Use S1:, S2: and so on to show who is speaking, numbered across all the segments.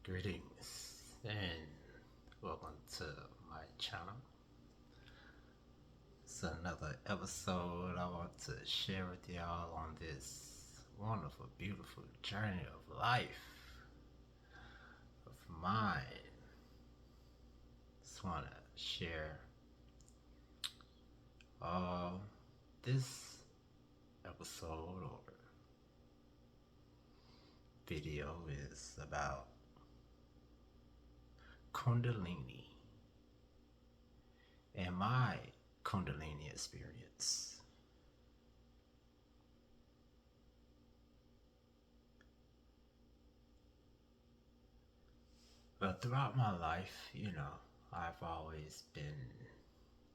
S1: Greetings and welcome to my channel. It's another episode I want to share with y'all on this wonderful, beautiful journey of life of mine. Just want to share uh, this episode or video is about Kundalini and my Kundalini experience. But throughout my life, I've always been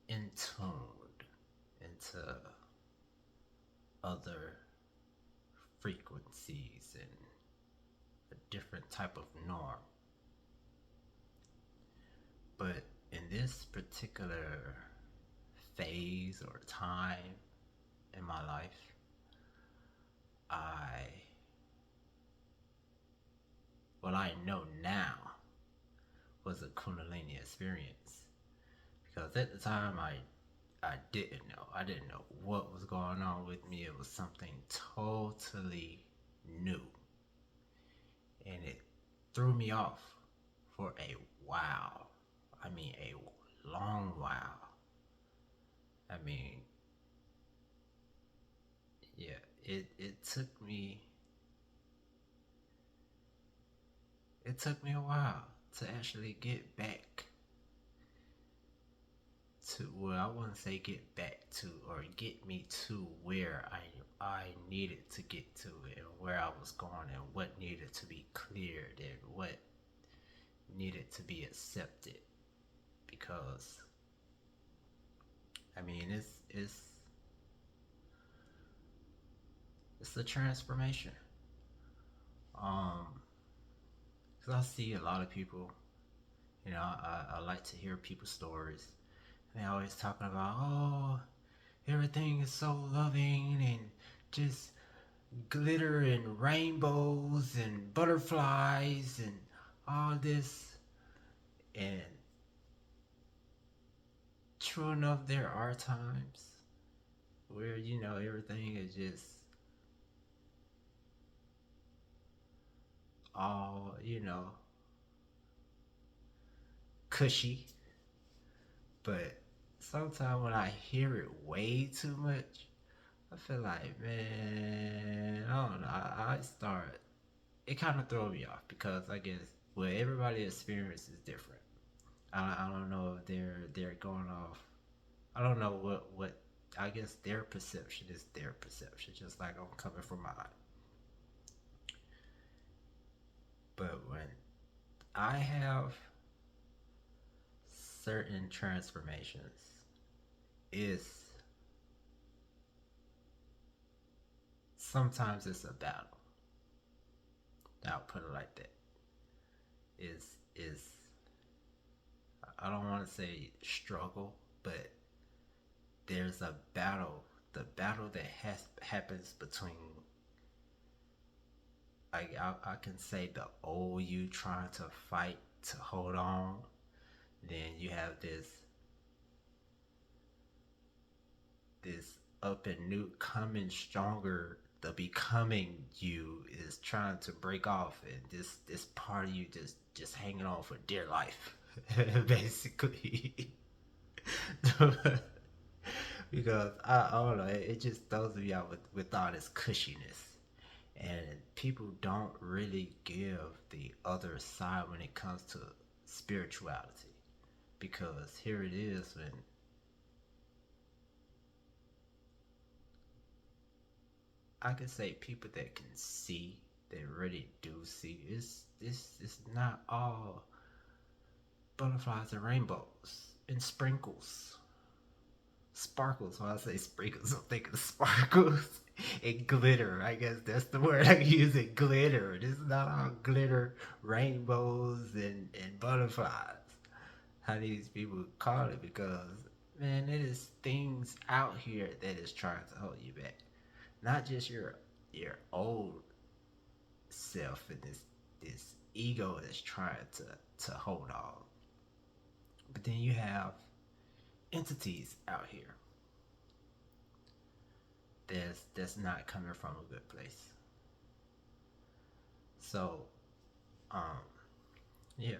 S1: in tuned into other frequencies and a different type of norm. But in this particular phase or time in my life, I what I know now was a Kundalini experience. Because at the time I didn't know. I didn't know what was going on with me. It was something totally new. And it threw me off for a while. I mean, a long while. I mean, yeah, it took me a while to actually get back to, well, I wouldn't say get back to, or get me to where I needed to get to, and where I was going, and what needed to be cleared, and what needed to be accepted. Because I mean, it's a transformation. Um, because I see a lot of people. I like to hear people's stories. And they always talking about, oh, everything is so loving and just glitter and rainbows and butterflies and all this. And true enough, there are times where, everything is just all, cushy. But sometimes when I hear it way too much, I feel like, man, I don't know. It kind of throws me off because I guess, well, everybody's experience is different. I don't know if they're going off. I don't know what I guess their perception is their perception, just like I'm coming from mine. But when I have certain transformations, is sometimes it's a battle. I'll put it like that. Is I don't want to say struggle, but there's a battle. The battle that happens between, I can say, the old you trying to fight to hold on. Then you have this up and new coming stronger. The becoming you is trying to break off, and this part of you just hanging on for dear life, basically. Because I don't know, it just throws me out with all this cushiness. And people don't really give the other side when it comes to spirituality. Because here it is, when I can say people that can see, they really do see. It's not all butterflies and rainbows and sprinkles. Sparkles. When I say sprinkles, I'm thinking sparkles and glitter. I guess that's the word I use. It glitter. It's not all glitter, rainbows, and butterflies. How these people call it, because man, it is things out here that is trying to hold you back. Not just your old self in this. this ego is trying to hold on. But then you have entities out here that's not coming from a good place. So, um, yeah.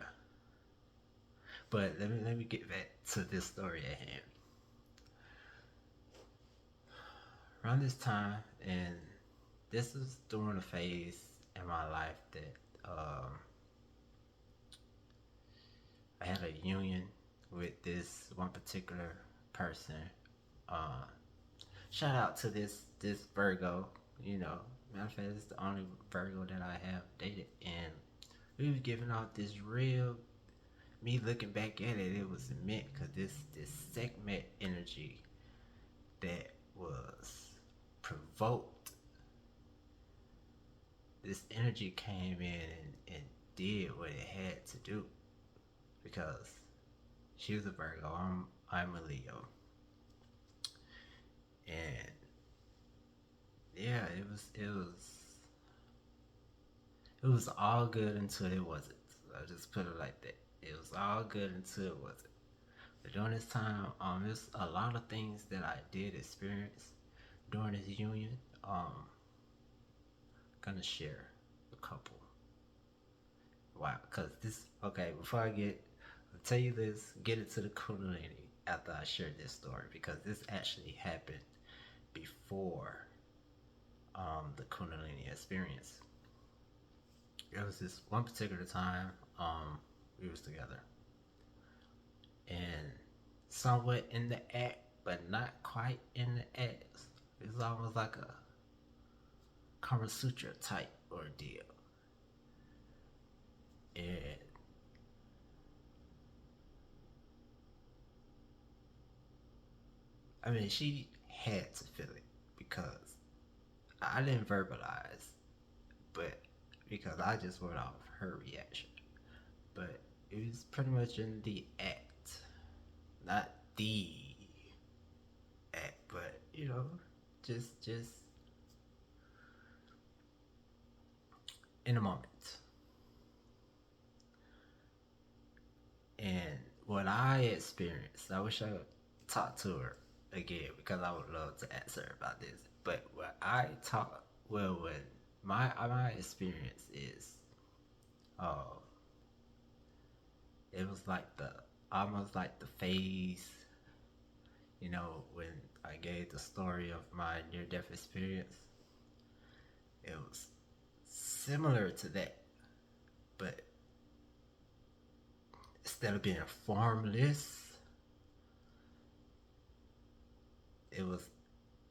S1: But let me get back to this story at hand. Around this time, and this is during a phase in my life that I had a union with this one particular person. Uh, Shout out to this Virgo. You know, matter of fact, it's the only Virgo that I have dated, and we was giving off this real. Me looking back at it, it was meant because this segment energy that was provoked. This energy came in and did what it had to do because she was a Virgo. I'm a Leo, and yeah, it was all good until it wasn't. I'll just put it like that. It was all good until it wasn't. But during this time, there's a lot of things that I did experience during this union. Gonna share a couple. Wow, cause this. Okay, before I'll tell you this. Get into the Kundalini after I share this story because this actually happened before the Kundalini experience. It was this one particular time we was together, and somewhat in the act, but not quite in the act. It was almost like a Kama Sutra type ordeal. And I mean, she had to feel it because I didn't verbalize, but because I just went off her reaction. But it was pretty much in the act, not the act, but just in a moment. And what I experienced, I wish I could talk to her again because I would love to ask her about this. But what I talk, well, when my experience is, uh, it was like the almost like the phase, when I gave the story of my near death experience. It was similar to that, but instead of being formless, it was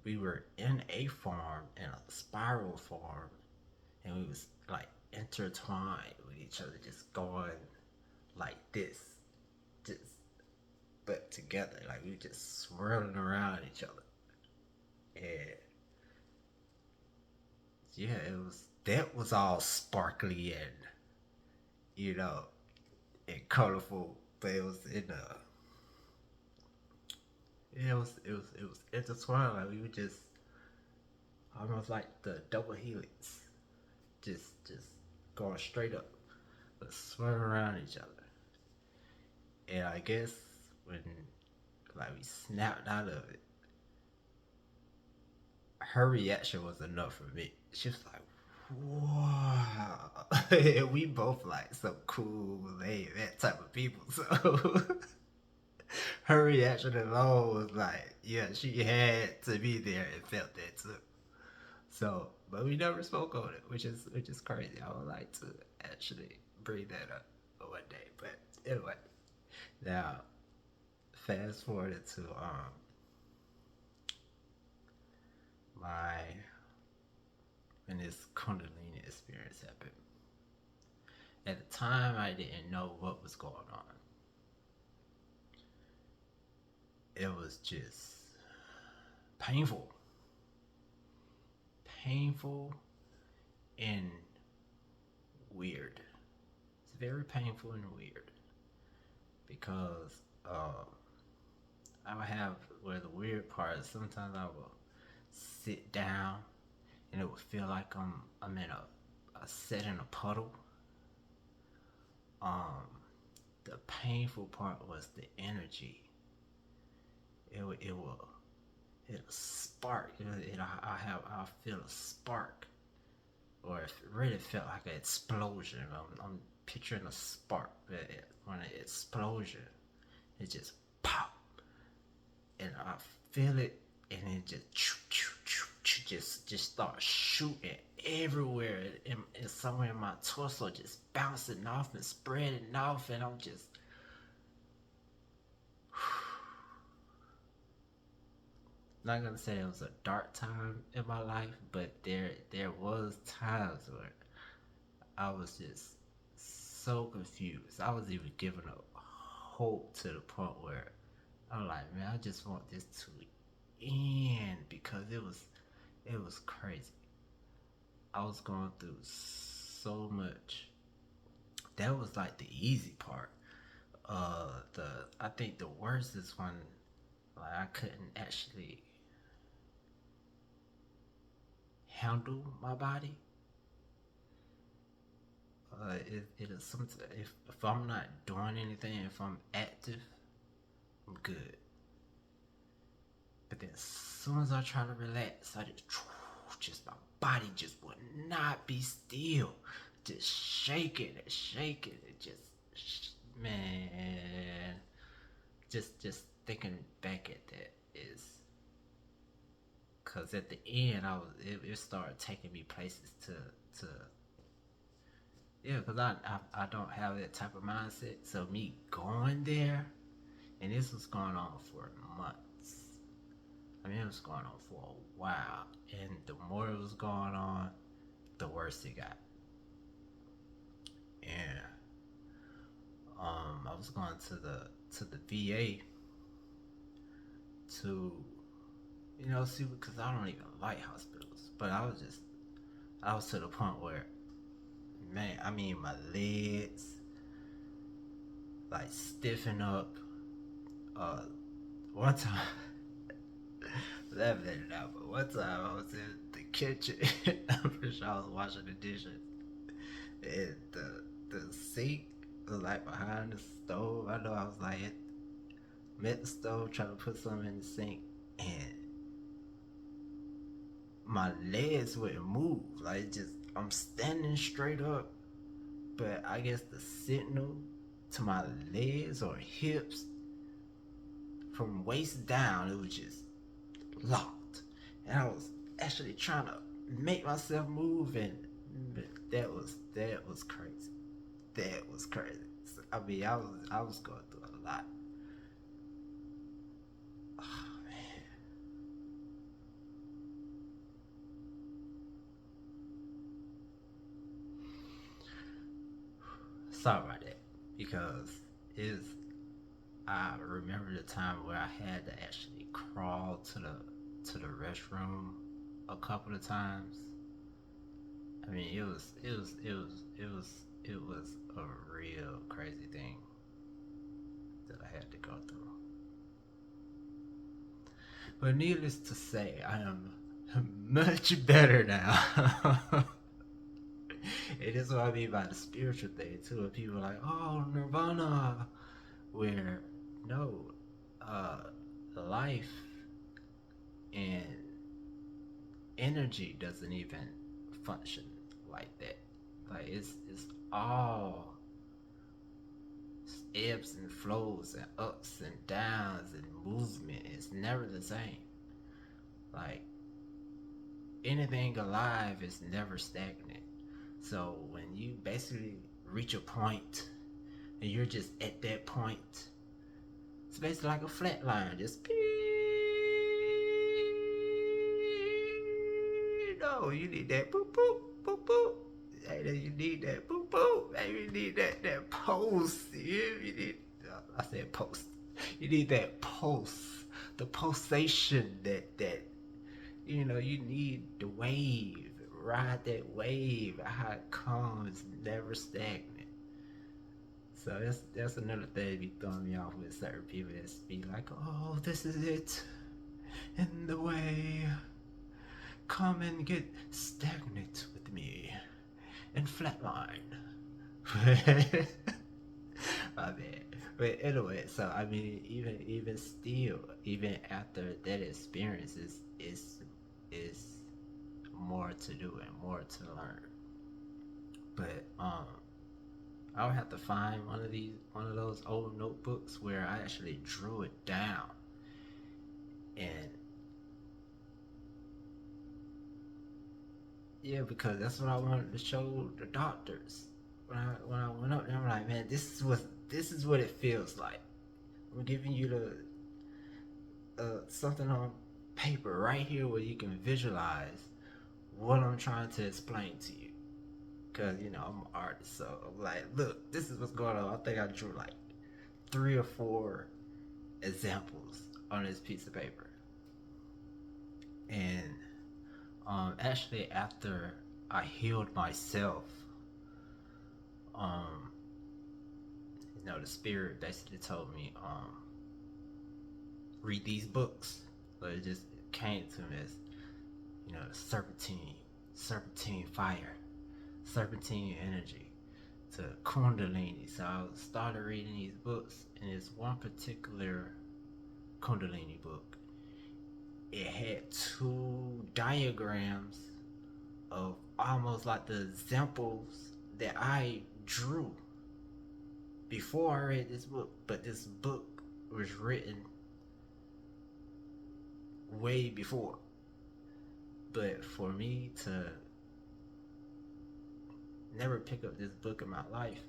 S1: we were in a form, in a spiral form, and we was like intertwined with each other, just going like this, just but together, like we were just swirling around each other. And yeah, that was all sparkly and you know and colorful, but it was in a yeah, it was intertwined. Like we were just almost like the double helix, just going straight up, but swirling around each other. And I guess when like we snapped out of it, her reaction was enough for me. She was like, "Wow!" And we both like some cool, that type of people. So her reaction alone was like, yeah, she had to be there and felt that too. So, but we never spoke on it, which is crazy. I would like to actually bring that up one day. But anyway, now fast forward to my when this Kundalini experience happened. At the time, I didn't know what was going on. It was just painful, painful and weird. It's very painful and weird because I would have where the weird part is sometimes I will sit down and it would feel like I'm in a set in a puddle Um, the painful part was the energy. It will it'll spark. I feel a spark, or it really felt like an explosion. I'm picturing a spark, but when an explosion, it just pop, and I feel it, and it just starts shooting everywhere, and somewhere in my torso, just bouncing off and spreading off, and I'm just not gonna say it was a dark time in my life, but there was times where I was just so confused. I was even giving up hope to the point where I'm like, man, I just want this to end because it was crazy. I was going through so much. That was like the easy part. The I think the worst is when like I couldn't actually handle my body. It is some if I'm not doing anything, if I'm active, I'm good. But then as soon as I try to relax, I just my body just would not be still, just shaking and shaking. It just man, just thinking back at that is because at the end it started taking me places to yeah, because I don't have that type of mindset. So me going there, and this was going on for months. I mean, it was going on for a while, and the more it was going on, the worse it got. And I was going to the VA to see because I don't even like hospitals, but I was to the point where man, I mean my legs like stiffen up. Uh, one time, laughing at it now, but one time I was in the kitchen. I'm pretty sure I was washing the dishes, and the sink was like behind the stove. I know I was like at the stove trying to put something in the sink, and my legs wouldn't move. Like just I'm standing straight up, but I guess the signal to my legs or hips from waist down, it was just locked, and I was actually trying to make myself move, and that was crazy. That was crazy. So, I mean, I was going through a lot. Oh, man, sorry about that because is I remember the time where I had to actually crawl to the restroom a couple of times. I mean, it was a real crazy thing that I had to go through. But needless to say, I am much better now. It is what I mean by the spiritual thing too. And people are like, "Oh, Nirvana," where no, uh, life and energy doesn't even function like that. Like it's all ebbs and flows and ups and downs and movement. It's never the same. Like anything alive is never stagnant. So when you basically reach a point and you're just at that point, it's basically like a flat line, just no, you need that boop boop boop boop. Hey, you need that boop boop. Hey, you need that pulse. You need. I said post. You need that pulse, the pulsation that you need the wave. Ride that wave. How it comes, never stagnant. So that's another thing be throwing me off with certain people that be like, oh, this is it. In the way. Come and get stagnant with me and flatline. My bad. But anyway, so I mean, even still, even after that experience, is more to do and more to learn. But I would have to find one of those old notebooks where I actually drew it down, and yeah, because that's what I wanted to show the doctors. When I went up there, I'm like, man, this is what it feels like. I'm giving you the something on paper right here where you can visualize what I'm trying to explain to you. Cause you know I'm an artist, so I'm like, look, this is what's going on. I think I drew like 3 or 4 examples on this piece of paper, and actually after I healed myself, um, the spirit basically told me, read these books. But it just came to me as, serpentine fire, serpentine energy, to Kundalini. So I started reading these books, and it's one particular Kundalini book. It had 2 diagrams of almost like the examples that I drew before I read this book, but this book was written way before. But for me to never pick up this book in my life,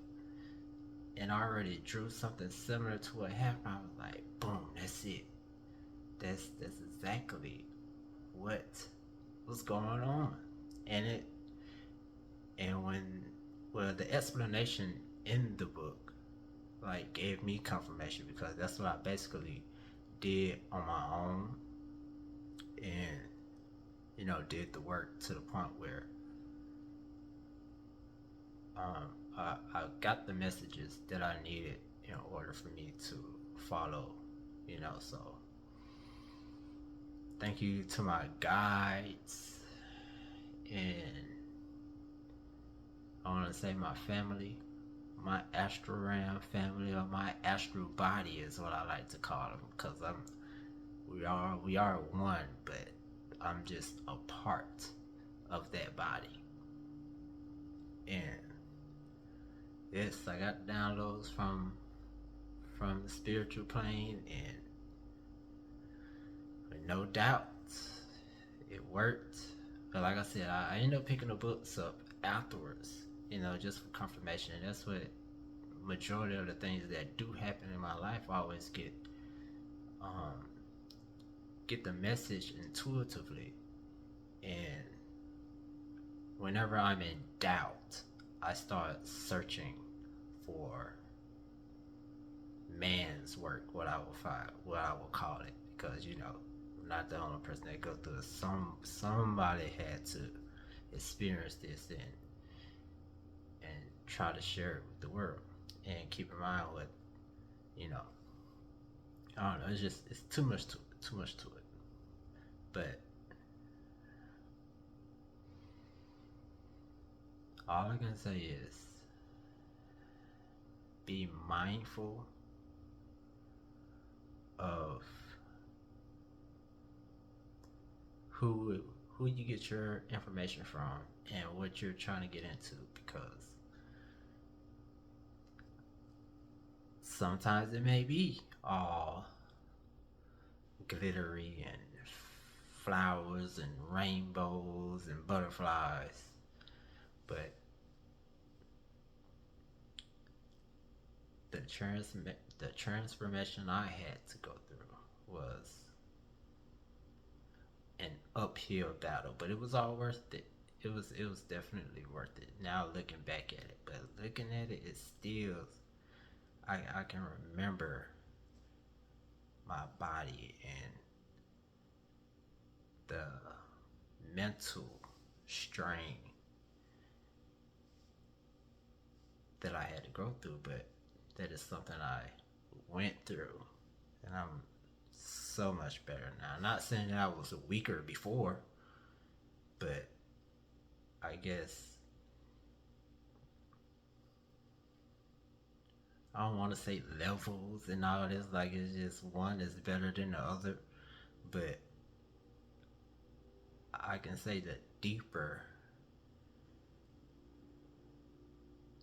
S1: and I already drew something similar to what happened, I was like, boom, that's it. That's exactly what was going on. And the explanation in the book like gave me confirmation, because that's what I basically did on my own, and did the work to the point where I got the messages that I needed in order for me to follow. So thank you to my guides, and I want to say my family, my astral realm family, or my astral body is what I like to call them, because we are one, but I'm just a part of that body. And yes, I got downloads from the spiritual plane, and with no doubt it worked. But like I said, I ended up picking the books up afterwards, just for confirmation. And that's what majority of the things that do happen in my life, I always um, get the message intuitively. And whenever I'm in doubt, I start searching for man's work, what I will call it, because I'm not the only person that go through it. Somebody had to experience this and try to share it with the world. And keep in mind what I don't know. It's too much to it. Too much to it. But all I can say is be mindful of who you get your information from and what you're trying to get into, because sometimes it may be all glittery and flowers and rainbows and butterflies, but the transformation I had to go through was an uphill battle, but it was all worth it. It was definitely worth it. Now looking back at it, but looking at it, it's still, I can remember my body and the mental strain that I had to go through, but that is something I went through, and I'm so much better now. I'm not saying that I was weaker before, but I guess I don't want to say levels and all this, like it's just one is better than the other, but I can say that deeper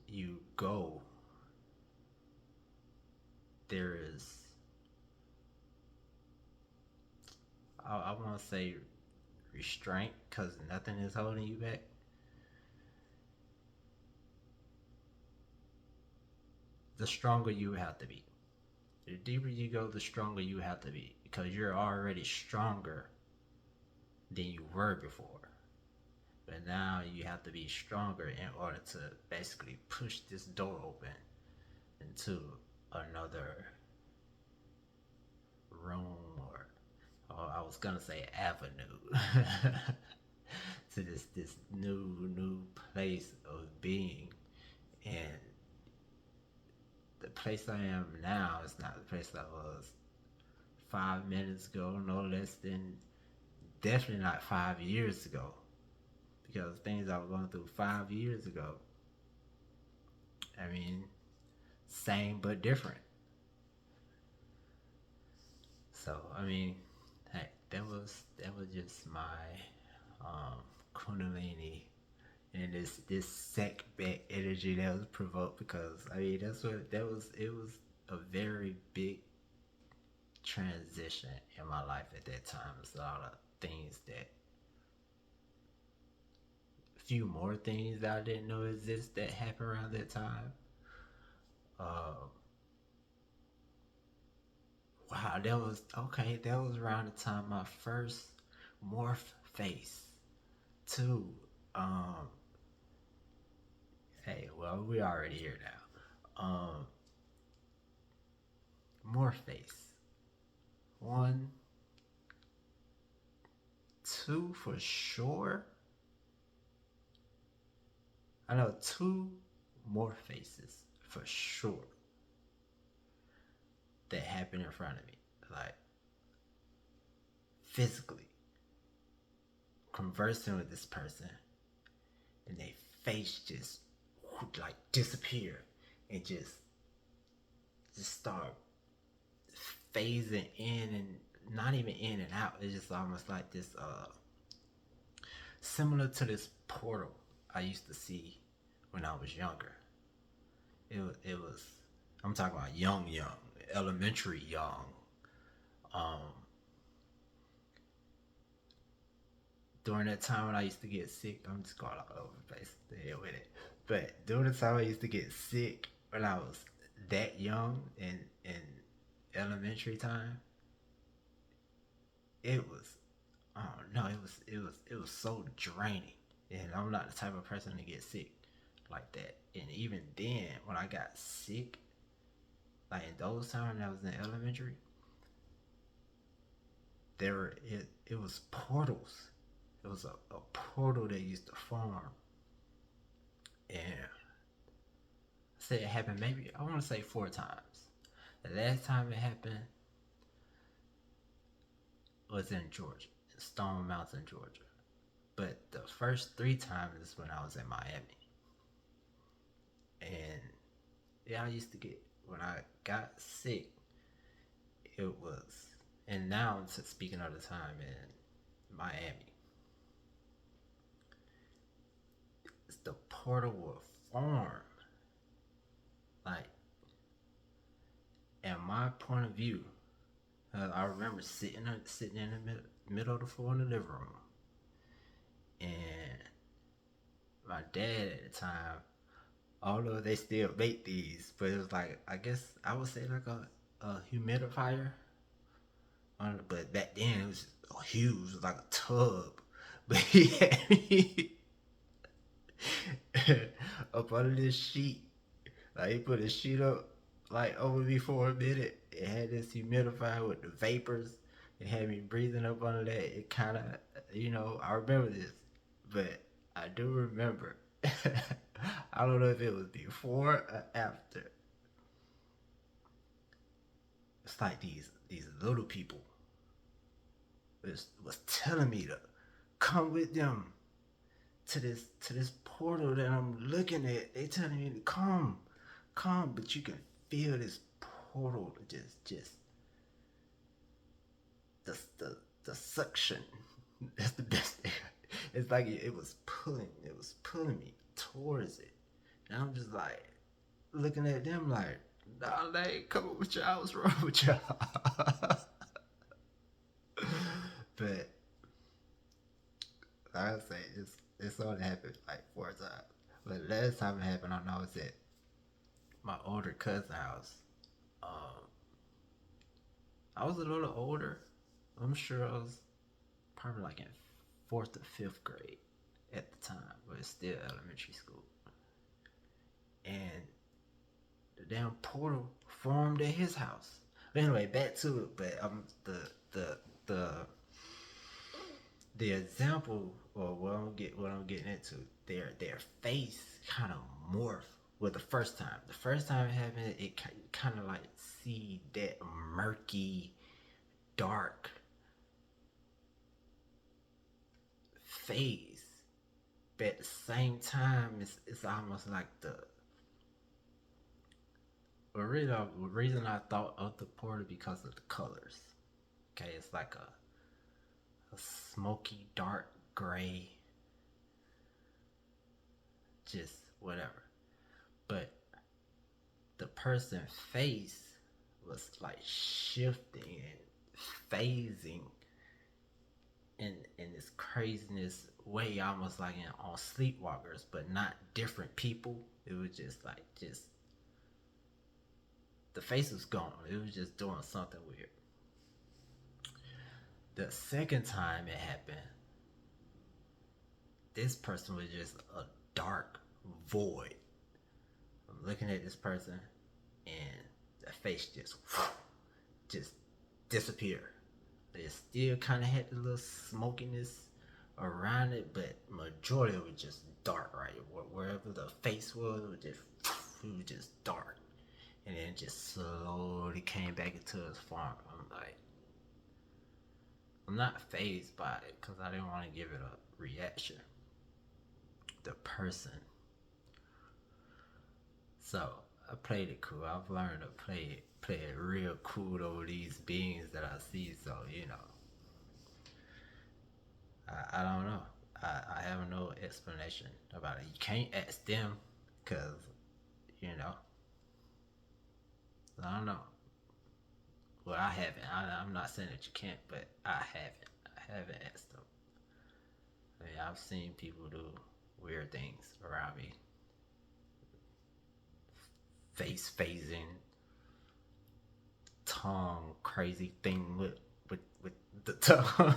S1: you go, there is, I want to say restraint because nothing is holding you back. The stronger you have to be. The deeper you go, the stronger you have to be because you're already stronger than you were before. But now you have to be stronger in order to basically push this door open into another room or I was gonna say avenue to this new place of being. And the place I am now is not the place I was 5 minutes ago, no less than definitely not 5 years ago. Because things I was going through 5 years ago, I mean, same but different. So I mean, hey, that was just my Kundalini and this sec back energy that was provoked because I mean that's what that was. It was a very big transition in my life at that time. It's a lot of things that few more things that I didn't know exist that happened around that time. Uh, wow, that was okay. That was around the time my first morph face too. Um, hey, well, we already here now. Morph face. One, two for sure. I know two more faces for sure that happened in front of me. Like physically conversing with this person and their face just like disappear and just start phasing in and not even in and out. It's just almost like this similar to this portal I used to see when I was younger. It was I'm talking about young, elementary young. Um, During that time when I used to get sick, I'm just going all over the place to hell with it. But during the time I used to get sick when I was that young in elementary time, it was I don't know, it was so draining. And I'm not the type of person to get sick like that. And even then, when I got sick, like in those times when I was in elementary, it was portals. It was a portal that used to form. And I said it happened maybe I want to say 4 times. The last time it happened was in Georgia, in Stone Mountain, Georgia. But the first 3 times is when I was in Miami. And yeah, I used to get when I got sick, it was and now speaking of the time in Miami, it's the portal will form. Like in my point of view, I remember sitting in the middle of the floor in the living room, and my dad at the time, although they still make these, but it was like I guess I would say like a humidifier. But back then it was huge, it was like a tub. But he had me up under this sheet. Like he put a sheet up like over me for a minute. It had this humidifier with the vapors. It had me breathing up under that. It kind of, I remember this, but I do remember. I don't know if it was before or after. It's like these little people was telling me to come with them to this portal that I'm looking at. They telling me to come, but you can feel this portal just the suction. That's the best thing. It's like it was pulling me towards it. And I'm just like looking at them like, nah, they come up with y'all. What's wrong with y'all? But like I say, it's only happened like 4 times. But last time it happened, I know it's at my older cousin's house. Um, I was a little older. I'm sure I was probably like in 4th or 5th grade at the time, but it's still elementary school. And the damn portal formed at his house. But anyway, back to it. But the the example or what I'm getting into, their face kind of morphed. Well, the first time it happened, it kind of like see that murky, dark face, but at the same time, it's almost like the reason I thought of the portal because of the colors. Okay, it's like a smoky dark gray, just whatever. But the person's face was like shifting and phasing in this craziness way, almost like on Sleepwalkers, but not different people. It was just the face was gone. It was just doing something weird. The second time it happened, this person was just a dark void. I'm looking at this person, and the face just disappeared. It still kind of had the little smokiness around it, but majority of it was just dark. Right, wherever the face was, it was just dark, and then it just slowly came back into its form. I'm not phased by it because I didn't want to give it a reaction. The person. So I played it cool. I've learned to play it real cool over these beings that I see. So I don't know. I have no explanation about it. You can't ask them because you know I don't know. Well, I haven't. I'm not saying that you can't, but I haven't. I haven't asked them. I mean, I've seen people do weird things around me. Face phasing, tongue, crazy thing with the tongue.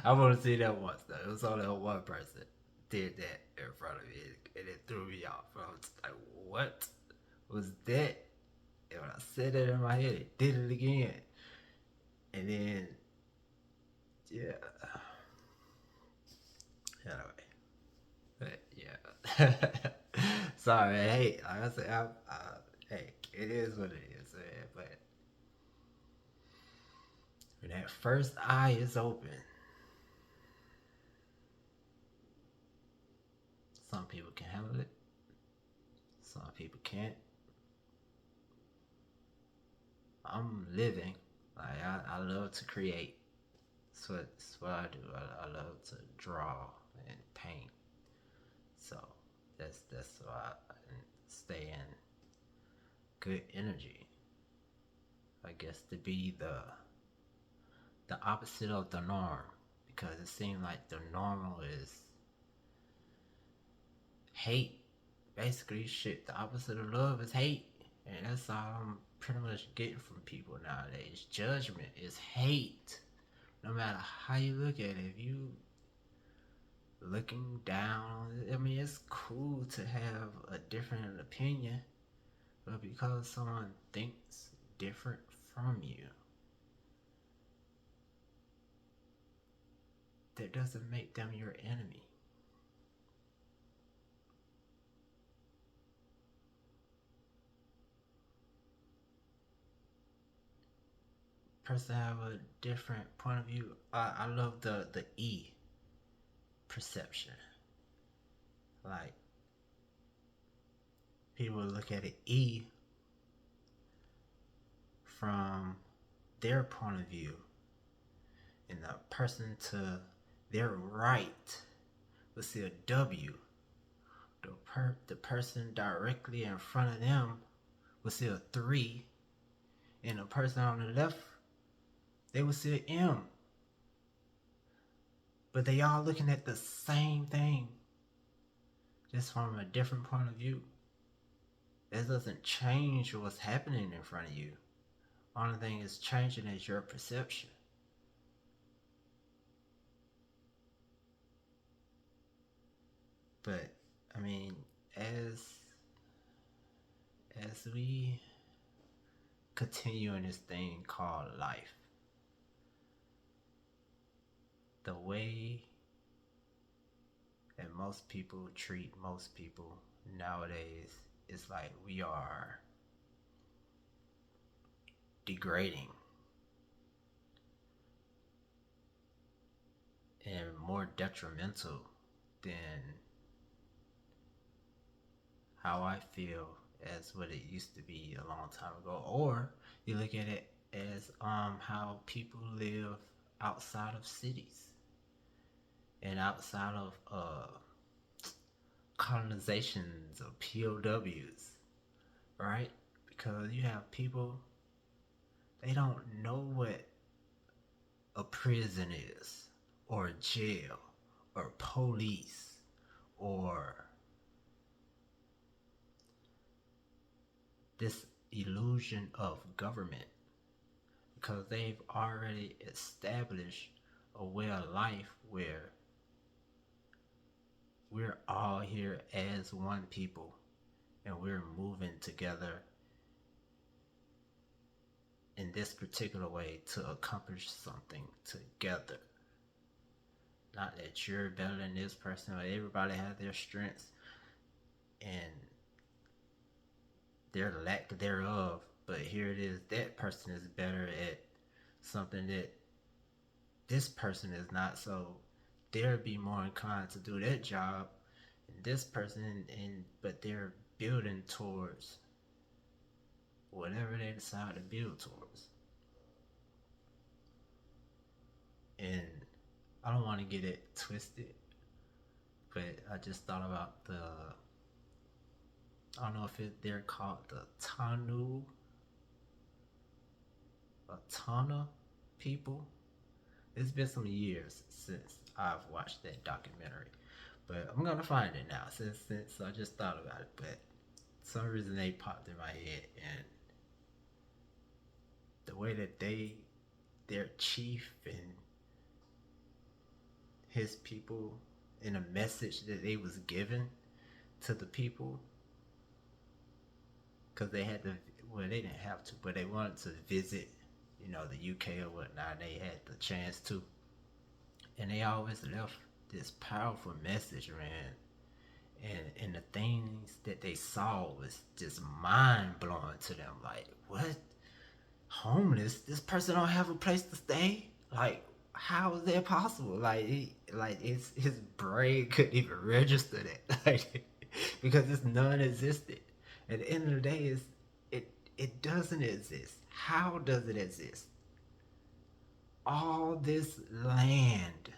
S1: I want to see that once though. It was only one person did that in front of me, and it threw me off. I was like, "What was that?" And when I said that in my head, it did it again, and then yeah. Anyway, but yeah. Sorry, man. Hey, like I said, hey, it is what it is, man. But when that first eye is open, some people can handle it. Some people can't. I'm living. Like I love to create. That's what I do. I love to draw and paint. So that's why I stay in good energy. I guess to be the opposite of the norm, because it seems like the normal is hate. Basically, shit. The opposite of love is hate, and that's all I'm pretty much getting from people nowadays. Judgment is hate. No matter how you look at it, if you looking down, I mean, it's cool to have a different opinion, but because someone thinks different from you, that doesn't make them your enemy. Person have a different point of view. I love the E perception. Like people look at it E from their point of view, and the person to their right will see a W. The person directly in front of them will see a 3, and the person on the left, they will see an M. But they all looking at the same thing, just from a different point of view. That doesn't change what's happening in front of you. Only thing is changing is your perception. But I mean, as we continue in this thing called life, the way that most people treat most people nowadays is like we are degrading and more detrimental than how I feel as what it used to be a long time ago. Or you look at it as how people live outside of cities and outside of colonizations of POWs, right? Because you have people, they don't know what a prison is, or a jail, or police, or this illusion of government, because they've already established a way of life where we're all here as one people and we're moving together in this particular way to accomplish something together. Not that you're better than this person, but everybody has their strengths and their lack thereof. But here it is, that person is better at something that this person is not, so they'll be more inclined to do that job. And this person, but they're building towards whatever they decide to build towards. And I don't want to get it twisted, but I just thought about I don't know if they're called the Tana people. It's been some years since I've watched that documentary, but I'm gonna find it now since I just thought about it. But for some reason they popped in my head, and the way that their chief and his people, in a message that they was given to the people, because they had to, well, they didn't have to, but they wanted to visit, the UK or whatnot. They had the chance to, and they always left this powerful message, man. And the things that they saw was just mind blowing to them. Like, what? Homeless? This person don't have a place to stay? Like, how is that possible? His brain couldn't even register that, like, because it's non-existent. At the end of the day, it doesn't exist. How does it exist? All this land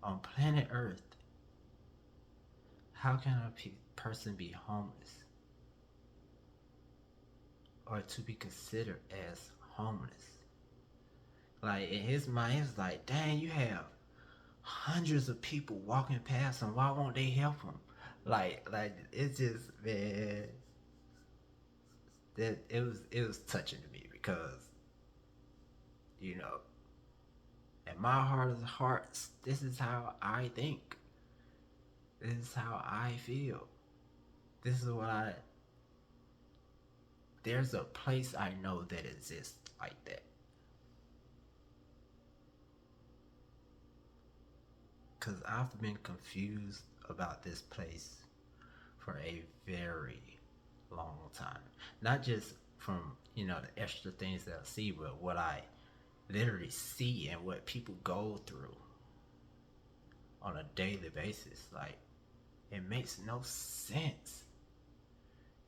S1: on planet Earth, how can a person be homeless or to be considered as homeless? Like, in his mind, it's like, dang, you have hundreds of people walking past him. Why won't they help him? Like it's just, man, that it was touching to me because, you know, in my heart of hearts, this is how I think. This is how I feel. This is what there's a place I know that exists like that. Because I've been confused about this place for a very long time. Not just from, the extra things that I see, but what I literally see and what people go through on a daily basis. Like, it makes no sense.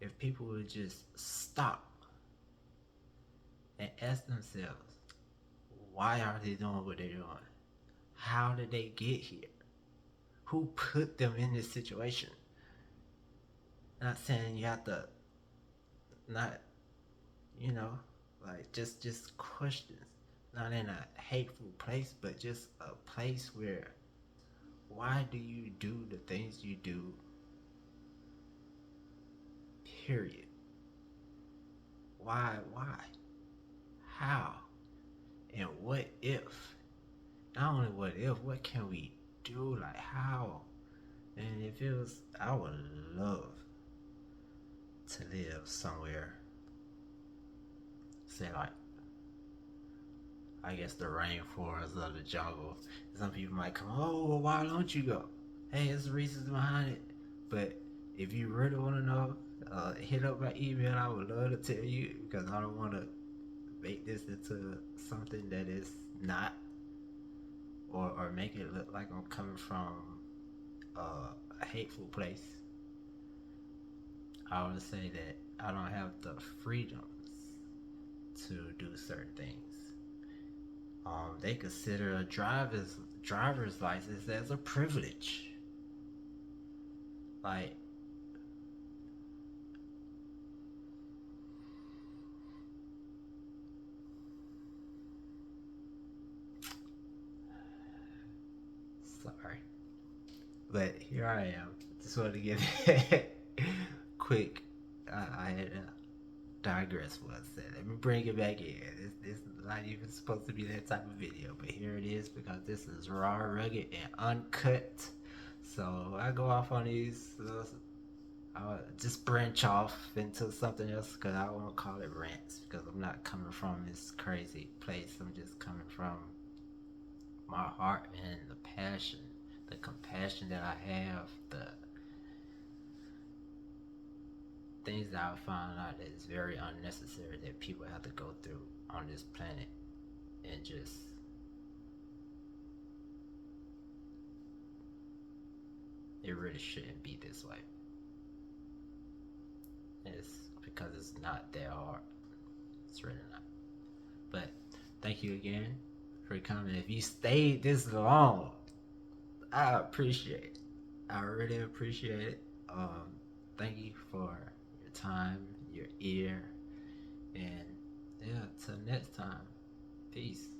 S1: if people would just stop and ask themselves, why are they doing what they're doing? How did they get here? Who put them in this situation? Not saying you have to not, you know, like just questions. Not in a hateful place, but just a place where why do you do the things you do? Period. Why? Why? How? And what if? Not only what if, what can we do? Like how? And if it was, I would love to live somewhere, say like, I guess the rainforest or the jungle. Some people might come, oh, well, why don't you go? Hey, there's reasons behind it. But if you really want to know, hit up my email. I would love to tell you because I don't want to make this into something that is not, or make it look like I'm coming from a hateful place. I would say that I don't have the freedoms to do certain things. They consider a driver's license as a privilege. Like, sorry, but here I am. Just wanted to give quick. I had to digress for a second. Let me bring it back in. This is not even supposed to be that type of video, but here it is because this is raw, rugged, and uncut. So I go off on these. I'll just branch off into something else because I won't call it rants because I'm not coming from this crazy place. I'm just coming from my heart and the passion, the compassion that I have, the things that I found out that is very unnecessary that people have to go through on this planet, and just it really shouldn't be this way. It's because it's not that hard. It's really not. But thank you again for coming. If you stayed this long, I appreciate it. I really appreciate it. Thank you for your time, your ear, and yeah, till next time. Peace.